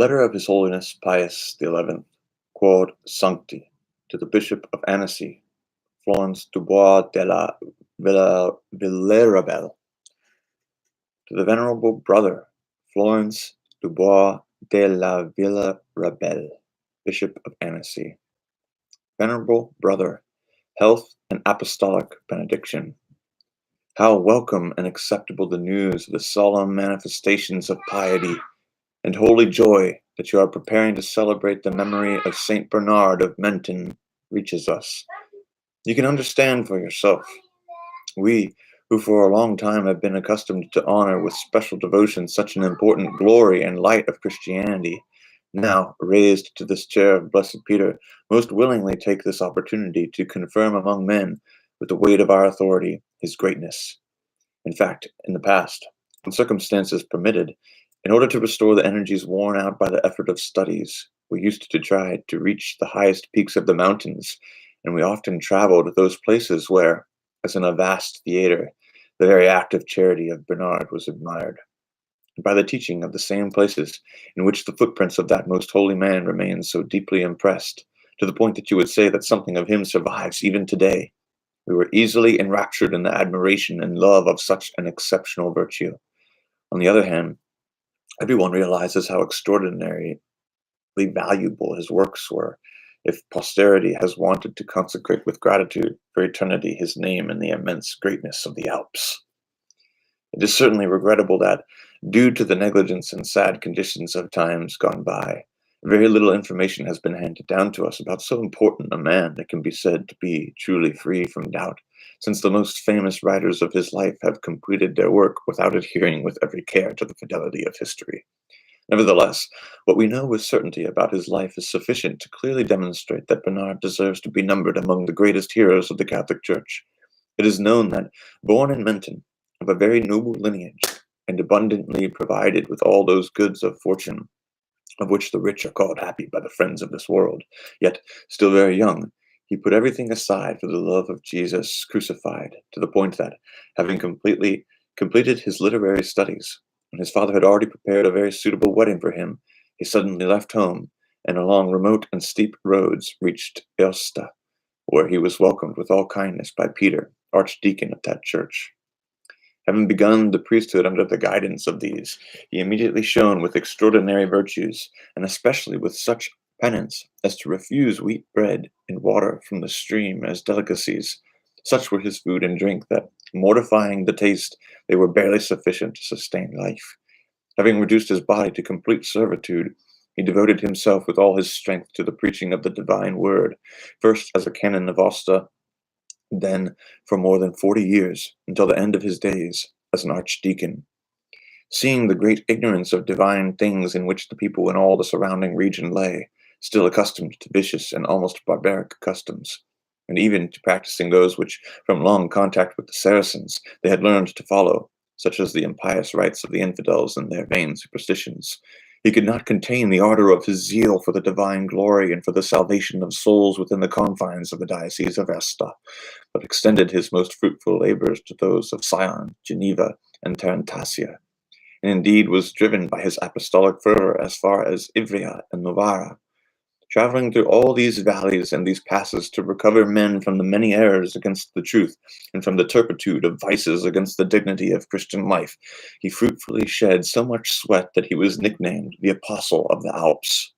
Letter of His Holiness Pius XI, QUOD SANCTI, to the Bishop of Annecy, Florence Dubois de la Villarabel, to the Venerable Brother, Florence Dubois de la Villarabel, Bishop of Annecy. Venerable Brother, health and apostolic benediction. How welcome and acceptable the news of the solemn manifestations of piety and holy joy that you are preparing to celebrate the memory of Saint Bernard of Menton reaches us. You can understand for yourself. We, who for a long time have been accustomed to honor with special devotion such an important glory and light of Christianity, now raised to this chair of Blessed Peter, most willingly take this opportunity to confirm among men, with the weight of our authority, his greatness. In fact, in the past, when circumstances permitted, in order to restore the energies worn out by the effort of studies, we used to try to reach the highest peaks of the mountains, and we often traveled to those places where, as in a vast theater, the very act of charity of Bernard was admired. And by the teaching of the same places in which the footprints of that most holy man remain so deeply impressed, to the point that you would say that something of him survives even today, we were easily enraptured in the admiration and love of such an exceptional virtue. On the other hand, everyone realizes how extraordinarily valuable his works were, if posterity has wanted to consecrate with gratitude for eternity his name in the immense greatness of the Alps. It is certainly regrettable that, due to the negligence and sad conditions of times gone by, very little information has been handed down to us about so important a man that can be said to be truly free from doubt, since the most famous writers of his life have completed their work without adhering with every care to the fidelity of history. Nevertheless, what we know with certainty about his life is sufficient to clearly demonstrate that Bernard deserves to be numbered among the greatest heroes of the Catholic Church. It is known that, born in Menton, of a very noble lineage, and abundantly provided with all those goods of fortune, of which the rich are called happy by the friends of this world, yet still very young, he put everything aside for the love of Jesus crucified, to the point that, having completed his literary studies, and his father had already prepared a very suitable wedding for him, he suddenly left home, and along remote and steep roads reached Aosta, where he was welcomed with all kindness by Peter, archdeacon of that church. Having begun the priesthood under the guidance of these, he immediately shone with extraordinary virtues, and especially with such penance as to refuse wheat bread and water from the stream as delicacies. Such were his food and drink that, mortifying the taste, they were barely sufficient to sustain life. Having reduced his body to complete servitude, he devoted himself with all his strength to the preaching of the divine word, first as a canon of Aosta, then for more than 40 years, until the end of his days, as an archdeacon. Seeing the great ignorance of divine things in which the people in all the surrounding region lay, still accustomed to vicious and almost barbaric customs, and even to practicing those which, from long contact with the Saracens, they had learned to follow, such as the impious rites of the infidels and their vain superstitions, he could not contain the ardor of his zeal for the divine glory and for the salvation of souls within the confines of the Diocese of Aosta, but extended his most fruitful labors to those of Sion, Geneva, and Tarantasia, and indeed was driven by his apostolic fervor as far as Ivrea and Novara, traveling through all these valleys and these passes to recover men from the many errors against the truth and from the turpitude of vices against the dignity of Christian life. He fruitfully shed so much sweat that he was nicknamed the Apostle of the Alps.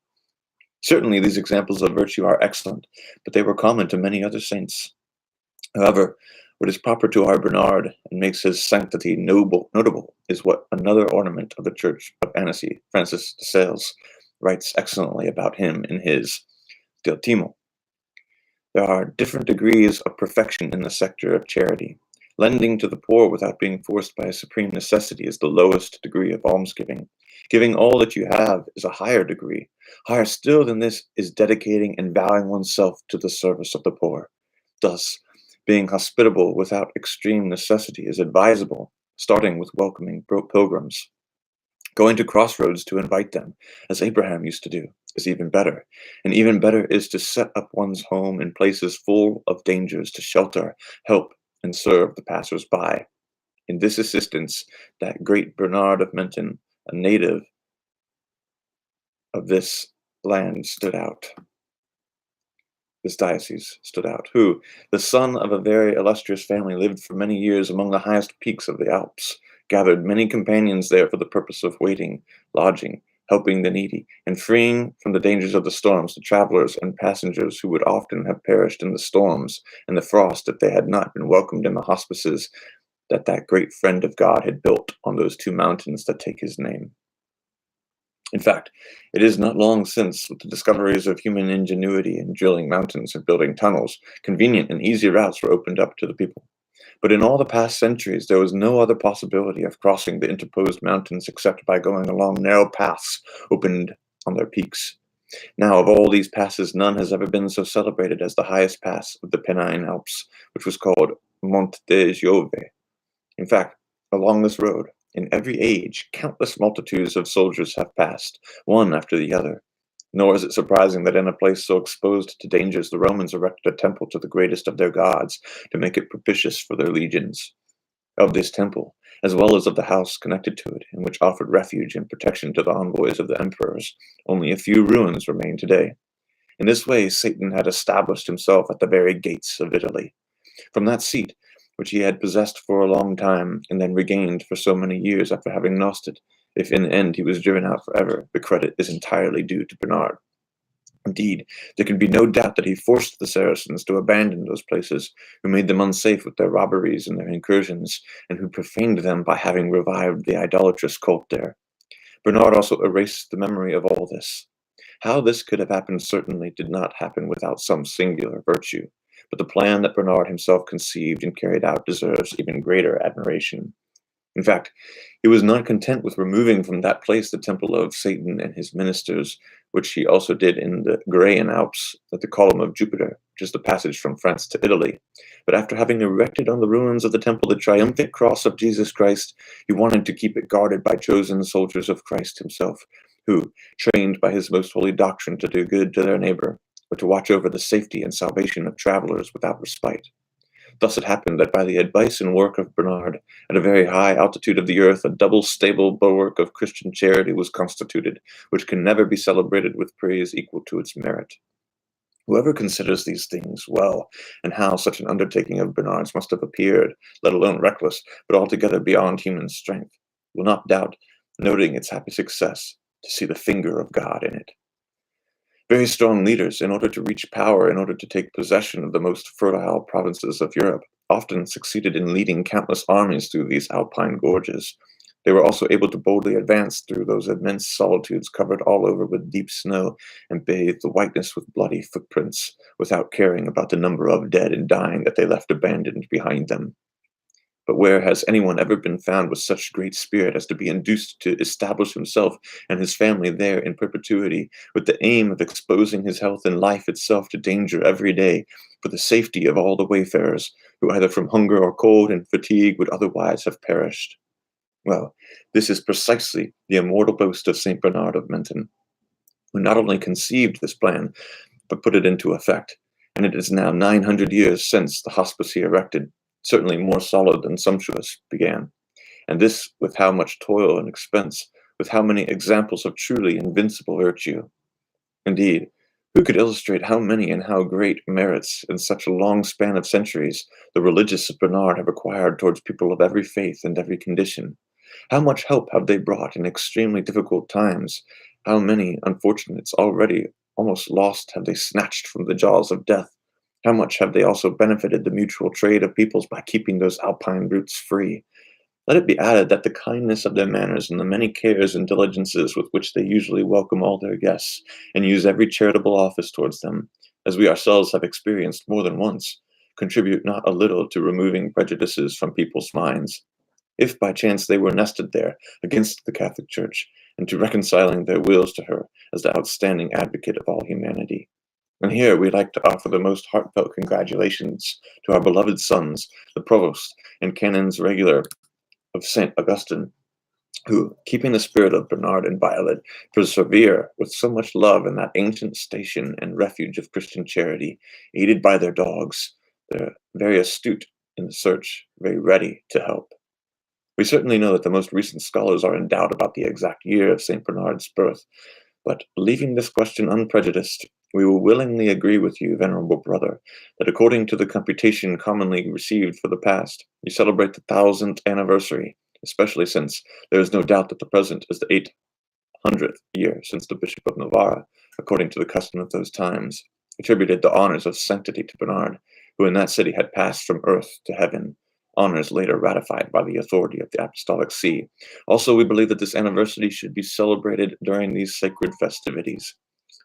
Certainly these examples of virtue are excellent, but they were common to many other saints. However, what is proper to our Bernard and makes his sanctity notable is what another ornament of the Church of Annecy, Francis de Sales, writes excellently about him in his Del Timo. There are different degrees of perfection in the sector of charity. Lending to the poor without being forced by a supreme necessity is the lowest degree of almsgiving. Giving all that you have is a higher degree. Higher still than this is dedicating and vowing oneself to the service of the poor. Thus, being hospitable without extreme necessity is advisable, starting with welcoming pilgrims. Going to crossroads to invite them, as Abraham used to do, is even better. And even better is to set up one's home in places full of dangers to shelter, help, and serve the passers-by. In this assistance, that great Bernard of Menton, a native of this land stood out. This diocese stood out, who, the son of a very illustrious family, lived for many years among the highest peaks of the Alps, gathered many companions there for the purpose of waiting, lodging, helping the needy, and freeing from the dangers of the storms the travelers and passengers who would often have perished in the storms and the frost if they had not been welcomed in the hospices that great friend of God had built on those two mountains that take his name. In fact, it is not long since, with the discoveries of human ingenuity in drilling mountains and building tunnels, convenient and easy routes were opened up to the people. But in all the past centuries, there was no other possibility of crossing the interposed mountains except by going along narrow paths opened on their peaks. Now, of all these passes, none has ever been so celebrated as the highest pass of the Pennine Alps, which was called Monte Giove. In fact, along this road, in every age, countless multitudes of soldiers have passed, one after the other. Nor is it surprising that in a place so exposed to dangers, the Romans erected a temple to the greatest of their gods to make it propitious for their legions. Of this temple, as well as of the house connected to it, and which offered refuge and protection to the envoys of the emperors, only a few ruins remain today. In this way, Satan had established himself at the very gates of Italy. From that seat, which he had possessed for a long time, and then regained for so many years after having lost it, if in the end he was driven out forever, the credit is entirely due to Bernard. Indeed, there can be no doubt that he forced the Saracens to abandon those places, who made them unsafe with their robberies and their incursions, and who profaned them by having revived the idolatrous cult there. Bernard also erased the memory of all this. How this could have happened certainly did not happen without some singular virtue, but the plan that Bernard himself conceived and carried out deserves even greater admiration. In fact, he was not content with removing from that place the temple of Satan and his ministers, which he also did in the Graian Alps at the column of Jupiter, which is the passage from France to Italy. But after having erected on the ruins of the temple the triumphant cross of Jesus Christ, he wanted to keep it guarded by chosen soldiers of Christ himself, who, trained by his most holy doctrine to do good to their neighbor, were to watch over the safety and salvation of travelers without respite. Thus it happened that by the advice and work of Bernard, at a very high altitude of the earth, a double stable bulwark of Christian charity was constituted, which can never be celebrated with praise equal to its merit. Whoever considers these things well, and how such an undertaking of Bernard's must have appeared, let alone reckless, but altogether beyond human strength, will not doubt, noting its happy success, to see the finger of God in it. Very strong leaders, in order to reach power, in order to take possession of the most fertile provinces of Europe, often succeeded in leading countless armies through these alpine gorges. They were also able to boldly advance through those immense solitudes covered all over with deep snow and bathe the whiteness with bloody footprints, without caring about the number of dead and dying that they left abandoned behind them. But where has anyone ever been found with such great spirit as to be induced to establish himself and his family there in perpetuity, with the aim of exposing his health and life itself to danger every day, for the safety of all the wayfarers, who either from hunger or cold and fatigue would otherwise have perished? Well, this is precisely the immortal boast of Saint Bernard of Menton, who not only conceived this plan, but put it into effect, and it is now 900 years since the hospice he erected, certainly more solid than sumptuous, began. And this with how much toil and expense, with how many examples of truly invincible virtue. Indeed, who could illustrate how many and how great merits in such a long span of centuries the religious of Bernard have acquired towards people of every faith and every condition? How much help have they brought in extremely difficult times? How many unfortunates already almost lost have they snatched from the jaws of death? How much have they also benefited the mutual trade of peoples by keeping those alpine routes free? Let it be added that the kindness of their manners and the many cares and diligences with which they usually welcome all their guests, and use every charitable office towards them, as we ourselves have experienced more than once, contribute not a little to removing prejudices from people's minds, if by chance they were nested there against the Catholic Church, and to reconciling their wills to her as the outstanding advocate of all humanity. And here we like to offer the most heartfelt congratulations to our beloved sons, the provost and canons regular of St. Augustine, who, keeping the spirit of Bernard inviolate, persevere with so much love in that ancient station and refuge of Christian charity, aided by their dogs. They're very astute in the search, very ready to help. We certainly know that the most recent scholars are in doubt about the exact year of St. Bernard's birth, But leaving this question unprejudiced, we will willingly agree with you, venerable brother, that according to the computation commonly received for the past, you celebrate the 1000th anniversary, especially since there is no doubt that the present is the 800th year since the Bishop of Novara, according to the custom of those times, attributed the honors of sanctity to Bernard, who in that city had passed from earth to heaven, honors later ratified by the authority of the Apostolic See. Also, we believe that this anniversary should be celebrated during these sacred festivities,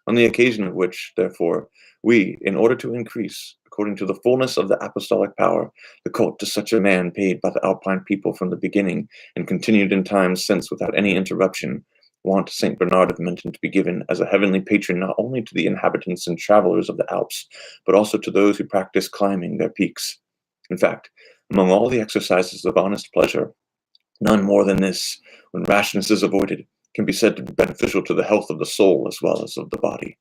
on the occasion of which, therefore, we, in order to increase, according to the fullness of the apostolic power, the cult to such a man paid by the Alpine people from the beginning, and continued in times since without any interruption, want Saint Bernard of Menton to be given as a heavenly patron not only to the inhabitants and travelers of the Alps, but also to those who practice climbing their peaks. In fact, among all the exercises of honest pleasure, none more than this, when rashness is avoided, can be said to be beneficial to the health of the soul as well as of the body.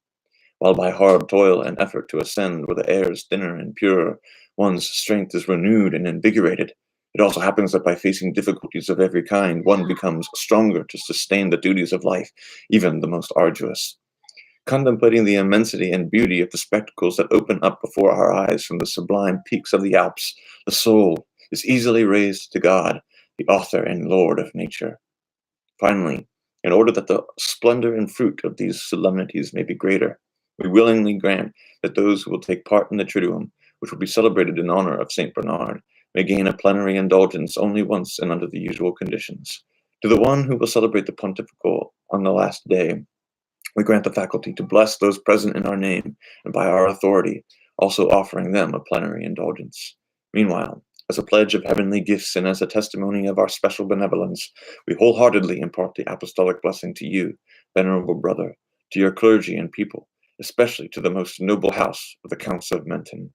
While by hard toil and effort to ascend where the air is thinner and purer, one's strength is renewed and invigorated, it also happens that by facing difficulties of every kind, one becomes stronger to sustain the duties of life, even the most arduous. Contemplating the immensity and beauty of the spectacles that open up before our eyes from the sublime peaks of the Alps, the soul is easily raised to God, the author and Lord of nature. Finally, in order that the splendor and fruit of these solemnities may be greater, we willingly grant that those who will take part in the Triduum, which will be celebrated in honor of Saint Bernard, may gain a plenary indulgence only once and under the usual conditions. To the one who will celebrate the pontifical on the last day, we grant the faculty to bless those present in our name and by our authority, also offering them a plenary indulgence. Meanwhile, as a pledge of heavenly gifts and as a testimony of our special benevolence, we wholeheartedly impart the apostolic blessing to you, venerable brother, to your clergy and people, especially to the most noble house of the Counts of Menton.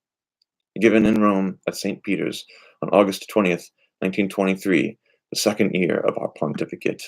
Given in Rome at St. Peter's on August 20th, 1923, the second year of our pontificate.